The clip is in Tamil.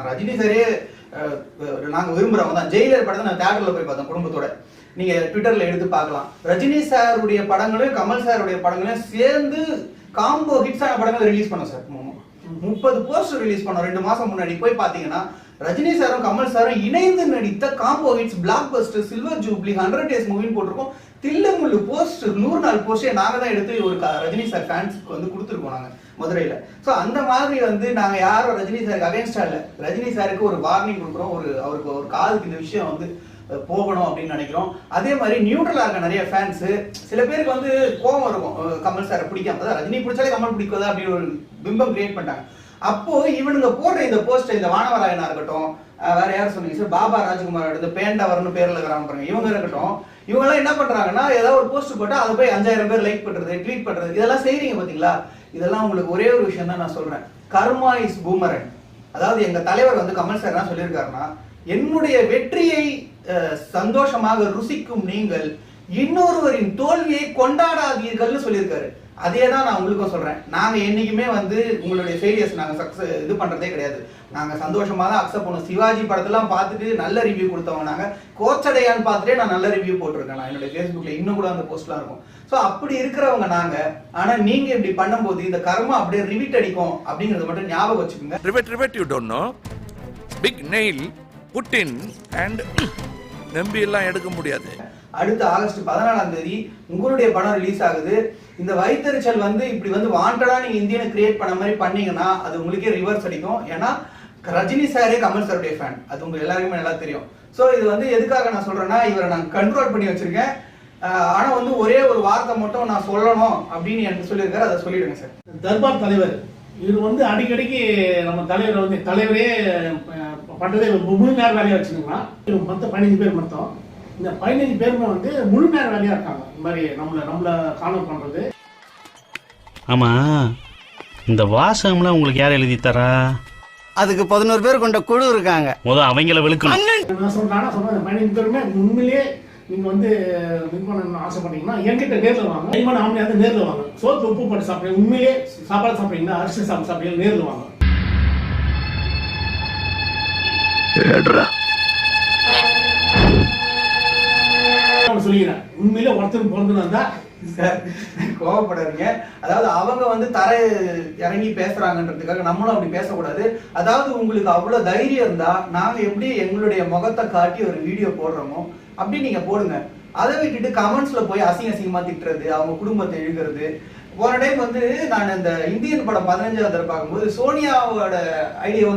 ரஜினி சாரே நாங்க விரும்புறவங்க தான். ஜெயிலர் படத்தை நான் தியேட்டர்ல போய் பார்த்தேன் குடும்பத்தோட. நீங்க ட்விட்டர்ல எடுத்து பார்க்கலாம். ரஜினி சாருடைய படங்களையும் கமல் சாருடைய படங்களையும் சேர்ந்து காம்போ ஹிட்ஸான படங்களை ரிலீஸ் பண்ணோம் சார். 30 போஸ்டர் ரிலீஸ் பண்ணோம் 2 மாசம் முன்னாடி. போய் பாத்தீங்கன்னா ரஜினி சாரும் கமல் சாரும் இணைந்து நடித்த combo hits, blockbuster, silver jubilee, 100 days மூவின்னு போட்டிருக்கோம். தில்லுமுள்ளு போஸ்ட் 100 நாள் போஸ்டே நாங்க தான் எடுத்து ஒரு ரஜினி சார் ஃபேன்ஸ்க்கு வந்து கொடுத்துருக்கோம் நாங்க மதுரையில. ஸோ அந்த மாதிரி வந்து நாங்க யாரும் ரஜினி சாருக்கு அகைன்ஸ்டா இல்லை. ரஜினி சாருக்கு ஒரு வார்னிங் கொடுக்குறோம், அவருக்கு ஒரு காதுக்கு இந்த விஷயம் வந்து போகணும் அப்படின்னு நினைக்கிறோம். அதே மாதிரி நியூட்ரலா இருக்க நிறைய ஃபேன்ஸ், சில பேருக்கு வந்து கோபம் இருக்கும், கமல் சாரை பிடிக்காம, ரஜினி பிடிச்சாலே கமல் பிடிக்காதா அப்படின்னு ஒரு பிம்பம் கிரியேட் பண்ணிட்டாங்க. அப்போ இவனுங்க போடுற இந்த போஸ்ட், இந்த வானவராயனா இருக்கட்டும், வேற யாரும் சொன்னீங்க சார், பாபா ராஜ்குமார் எடுத்து பேண்டவர்னு பேர்ல இருக்கிறாங்க பாருங்க, இவங்க இருக்கட்டும், இவங்க எல்லாம் என்ன பண்றாங்கன்னா ஏதாவது ஒரு போஸ்ட் போட்டா அதை போய் 5000 பேர் லைக் பண்றது, ட்வீட் பண்றது, இதெல்லாம் செய்றீங்க பாத்தீங்களா? இதெல்லாம் உங்களுக்கு ஒரே ஒரு விஷயம் தான் நான் சொல்றேன், கர்மா இஸ் பூமரன். அதாவது எங்க தலைவர் வந்து கமல் சார் என்ன சொல்லியிருக்காருன்னா, என்னுடைய வெற்றியை சந்தோஷமாக ருசிக்கும் நீங்கள் இன்னொருவரின் தோல்வியை கொண்டாடாதீர்கள்னு சொல்லியிருக்காரு. அதே தான் நான் உங்களுக்கும் சொல்றேன். நாங்க என்னைக்குமே வந்து உங்களுடைய ஃபெயிலியர்ஸ் நாங்க சக்சஸ் இது பண்றதே கிடையாது. நாங்க சந்தோஷமா தான் அக்செப்ட் பண்ணுவோம். சிவாஜி படத்தெல்லாம் பார்த்துட்டு நல்ல ரிவ்யூ கொடுத்தவங்க நாங்க. கோச்சடையான்னு பார்த்துட்டே நான் நல்ல ரிவ்யூ போட்டிருக்கேன். நான் என்னுடைய ஃபேஸ்புக்ல இன்னும் கூட அந்த போஸ்ட்லாம் இருக்கும். ஸோ அப்படி இருக்கிறவங்க நாங்க. ஆனா நீங்க இப்படி பண்ணும்போது இந்த கர்மா அப்படியே ரிவிட் அடிக்கும் அப்படிங்கறத மட்டும் ஞாபகம் வச்சுக்கோங்க. Rivet you don't know. Big nail put in and நம்பி எல்லாம் எடுக்க முடியாது. அடுத்த ஆகஸ்ட் 14ஆம் தேதி உங்களுடைய படம் ரிலீஸ் ஆகுது. இந்த வைத்தறிச்சல் வந்து இப்படி வந்து வாண்டடா நீங்க இந்தியனை கிரியேட் பண்ண மாதிரி பண்ணீங்கன்னா அது உங்களுக்கே ரிவர்ஸ் அடிக்கும். ஏன்னா ரஜினி சாரே கமல் சாருடைய ஃபேன், அது உங்க எல்லாருக்குமே நல்லா தெரியும். ஸோ இது வந்து எதுக்காக நான் சொல்றேன்னா, இவரை நான் கண்ட்ரோல் பண்ணி வச்சிருக்கேன். ஆனா வந்து ஒரே ஒரு வார்த்தை மட்டும் நான் சொல்லணும் அப்படின்னு எனக்கு சொல்லியிருக்காரு, அதை சொல்லிடுங்க சார். தர்பார் தலைவர் இவர் வந்து அடிக்கடிக்கு நம்ம தலைவர் வந்து தலைவரே பண்றதே முழு நேர வேலையா வச்சுக்கலாம். மொத்தம் 15 பேர் மொத்தம். இந்த 15 பேருமே வந்து முழு நேர வேலையா இருக்காங்க. இந்த மாதிரி நம்மள காணல் பண்றது. ஆமா, இந்த வாசகம்லாம் உங்களுக்கு யார் எழுதி தரா? அதுக்கு 11 பேர் கொண்ட குழு இருக்காங்க. முதல் அவங்கள வெளுக்கணும். நான் சொல்றேன் 15 பேருமே உண்மையிலேயே நீங்க வந்து வின் ஆசைப்பட்டீங்கன்னா என்கிட்ட நேர்ல வாங்க. டைமான ஆம்பளை வந்து நேர்ல வாங்க. சோத்து உப்பு போட்டு சாப்பிடுங்க. உண்மையிலேயே சாப்பாடு சாப்பிடுறீங்கன்னா அரிசி சாப்பிடுங்க, நேர்ல வாங்க. சொல்லிக்கிறேன், உண்மையிலே ஒருத்தர் பிறந்தா சார் கோவப்படாதீங்க. அதாவது அவங்க வந்து தரை இறங்கி பேசுறாங்கன்றதுக்காக நம்மளும் அப்படி பேசக்கூடாது. அதாவது உங்களுக்கு அவ்வளவு தைரியம் இருந்தா நாங்க எப்படி எங்களுடைய முகத்தை காட்டி ஒரு வீடியோ போடுறோமோ அப்படி நீங்க போடுங்க. அதை விட்டுட்டு கமெண்ட்ஸ்ல போய் அசிங்கமா திட்டுறது, அவங்க குடும்பத்தை இழுக்கிறது. போன டைம் வந்து நான் இந்த இந்தியன் படம் 15வது பார்க்கும்போது சோனியாவோட ஐடியா வந்து